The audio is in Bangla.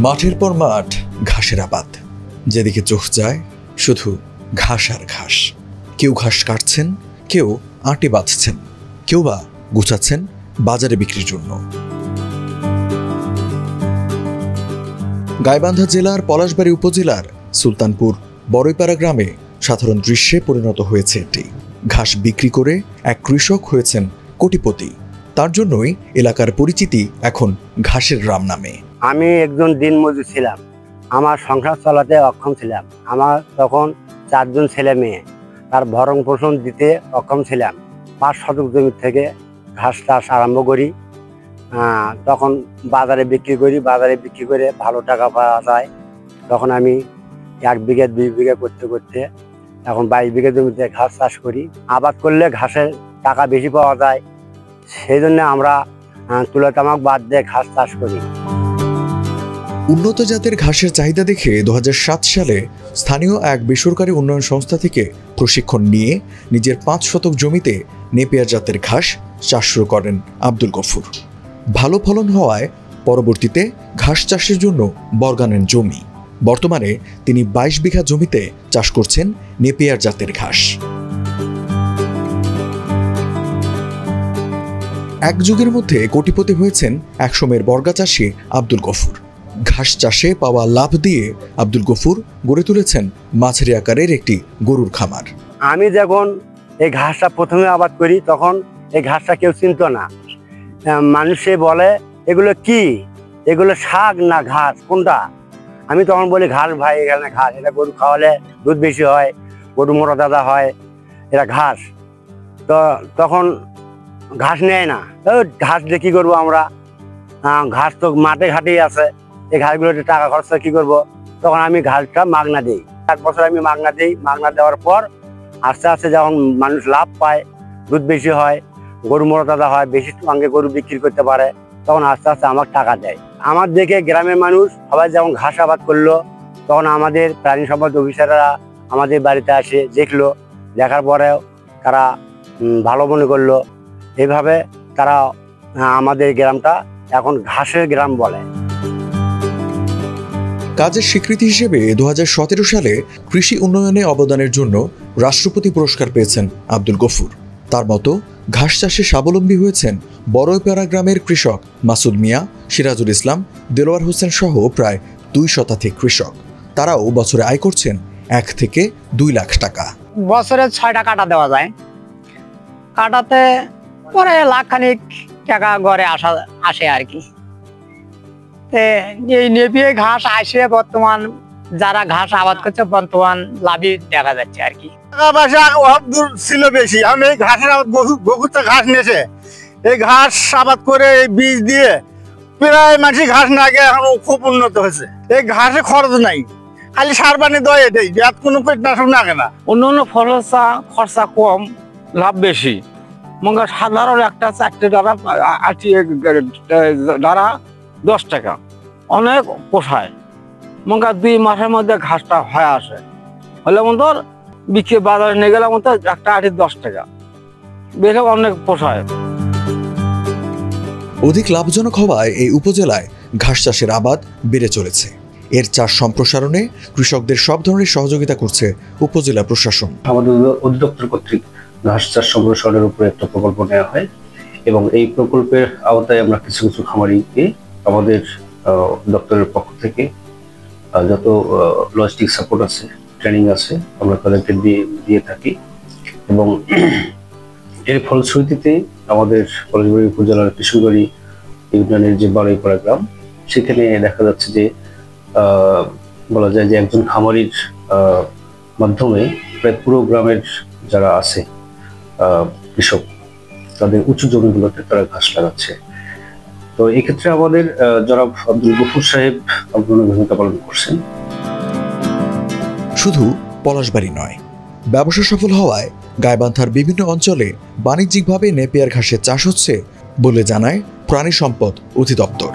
মাঠের পর মাঠ, ঘাসের আবাদ, যেদিকে চোখ যায় শুধু ঘাস আর ঘাস। কেউ ঘাস কাটছেন, কেউ আঁটে বাঁধছেন, কেউ বা গুছাচ্ছেন বাজারে বিক্রির জন্য। গাইবান্ধা জেলার পলাশবাড়ী উপজেলার সুলতানপুর বড়ইপাড়া গ্রামে সাধারণ দৃশ্যে পরিণত হয়েছে এটি। ঘাস বিক্রি করে এক কৃষক হয়েছেন কোটিপতি। তার জন্যই এলাকার পরিচিতি এখন ঘাসের গ্রাম নামে। আমি একজন দিনমজুর ছিলাম, আমার সংসার চালাতে অক্ষম ছিলাম। আমার তখন 4 জন ছেলে মেয়ে, তার ভরণ পোষণ দিতে অক্ষম ছিলাম। 5 শতক জমি থেকে ঘাস চাষ আরম্ভ করি। তখন বাজারে বিক্রি করি, বাজারে বিক্রি করে ভালো টাকা পাওয়া যায়। তখন আমি 1 বিঘা 2 বিঘা করতে করতে এখন 22 বিঘা জমিতে ঘাস চাষ করি। আবাদ করলে ঘাসের টাকা বেশি পাওয়া যায়, সেই জন্য আমরা তুলা তামাক বাদ দিয়ে ঘাস চাষ করি। উন্নত জাতের ঘাসের চাহিদা দেখে 2007 সালে স্থানীয় এক বেসরকারি উন্নয়ন সংস্থা থেকে প্রশিক্ষণ নিয়ে নিজের 5 শতক জমিতে নেপিয়ার জাতের ঘাস চাষ শুরু করেন আব্দুল গফুর। ভালো ফলন হওয়ায় পরবর্তীতে ঘাস চাষের জন্য বর্গা নেন জমি। বর্তমানে তিনি 22 বিঘা জমিতে চাষ করছেন নেপিয়ার জাতের ঘাস। এক যুগের মধ্যে কোটিপতি হয়েছেন একসময়ের বর্গা চাষী আব্দুল গফুর। ঘাস চাষে পাওয়া লাভ দিয়ে আব্দুল গফুর গড়ে তুলেছেন মাঝারি আকারের একটি গরুর খামার। আমি যখন এই ঘাসটা প্রথমে আবাদ করি তখন এই ঘাসটা কেউ চিনত না। মানুষে বলে এগুলো কি, এগুলো শাক না ঘাস কোনটা? আমি তখন বলি ঘাস ভাই, এখানে ঘাস, এটা গরু খাওয়ালে দুধ বেশি হয়, গরু মোটা দাদা হয়, এটা ঘাস। তো তখন ঘাস নেয় না, ঘাস দিয়ে কি করবো আমরা? ঘাস তো মাঠে ঘাটেই আছে, এই ঘাসগুলোতে টাকা খরচ কি করব? তখন আমি ঘাসটা মাগনা দিই। 1 বছর আমি মাগনা দিই। মাগনা দেওয়ার পর আস্তে আস্তে যখন মানুষ লাভ পায়, দুধ বেশি হয়, গরু মোটা দাদা হয়, বেশি সঙ্গে গরু বিক্রি করতে পারে, তখন আস্তে আস্তে আমার টাকা দেয়। আমার দেখে গ্রামের মানুষ সবাই যখন ঘাস আবাদ করলো, তখন আমাদের প্রাণী সম্পদ অফিসাররা আমাদের বাড়িতে আসে, দেখলো। দেখার পরেও তারা ভালো মনে করলো। এইভাবে তারা আমাদের গ্রামটা এখন ঘাসের গ্রাম বলে। কাজের স্বীকৃতি হিসেবে 2017 সালে কৃষি উন্নয়নে অবদানের জন্য রাষ্ট্রপতি পুরস্কার পেয়েছেন আব্দুল গফুর। তার মতো ঘাস চাষে স্বাবলম্বী হয়েছেন বড়ইপাড়া গ্রামের কৃষক মাসুদ মিয়া, সিরাজুল ইসলাম, দেলোয়ার হোসেন সহ প্রায় 2 শতাধিক কৃষক। তারাও বছরে আয় করছেন 1 থেকে 2 লাখ টাকা। বছরে 6টা কাটা দেওয়া যায়, কাটাতে পরে লাখখানিক টাকা ঘরে আসে আর কি। এই নেপিয়ে ঘাস আসে বর্তমান যারা ঘাস আবাদ করছে বর্তমান লাভই দেখা যাচ্ছে আর কি। টাকা পয়সা অভাব ছিল বেশি। আমি এই ঘাসের আবাদ বহুটা ঘাস নিয়েছে, এই ঘাস আবাদ করে এই বীজ দিয়ে প্রায় মাটি ঘাস না গিয়ে এখন খুব উন্নত হয়েছে। এই ঘাসে খরচ নাই, খালি সার পানি দেয়, এটাই এত কোনো কীটনাশক লাগে না। অন্যান্য খরচা কম, লাভ বেশি। মনে সাধারণ একটা 4টে দ্বারা 10 টাকা অনেক পোষায়। মনে 2 মাসের মধ্যে ঘাসটা হয়ে আসে, হলে মতো বিক্রি বাজারে নিয়ে গেলে মতো একটা 10 টাকা বেশি, অনেক পোষায়। অধিক লাভজনক হওয়ায় এই উপজেলায় ঘাস চাষের আবাদ বেড়ে চলেছে। এর চাষ সম্প্রসারণে কৃষকদের সব ধরনের সহযোগিতা করছে উপজেলা প্রশাসন। আমাদের অধিদপ্তর কর্তৃক ঘাস চাষ সম্প্রসারণের উপরে একটা প্রকল্প নেওয়া হয় এবং এই প্রকল্পের আওতায় আমরা কিছু কিছু খামারিকে আমাদের দপ্তরের পক্ষ থেকে যত লজিস্টিক সাপোর্ট আছে, ট্রেনিং আছে, আমরা তাদেরকে দিয়ে থাকি। এবং এর ফলশ্রুতিতে আমাদের পলাশবাড়ী উপজেলার কৃষকবাড়ি ইউনিয়নের যে বড়ইপাড়া গ্রাম, সেখানে দেখা যাচ্ছে যে বলা যায় যে একজন খামারির মাধ্যমে প্রায় পুরো গ্রামের যারা আছে কৃষক, তাদের উঁচু জমিগুলোতে তারা ঘাস লাগাচ্ছে। তো এক্ষেত্রে আমাদের জনাব আব্দুল গফুর সাহেব অগ্রণী ভূমিকা পালন করছেন। শুধু পলাশবাড়ী নয়, ব্যবসা সফল হওয়ায় গাইবান্ধার বিভিন্ন অঞ্চলে বাণিজ্যিকভাবে নেপিয়ার ঘাসের চাষ হচ্ছে বলে জানায় প্রাণী সম্পদ অধিদপ্তর।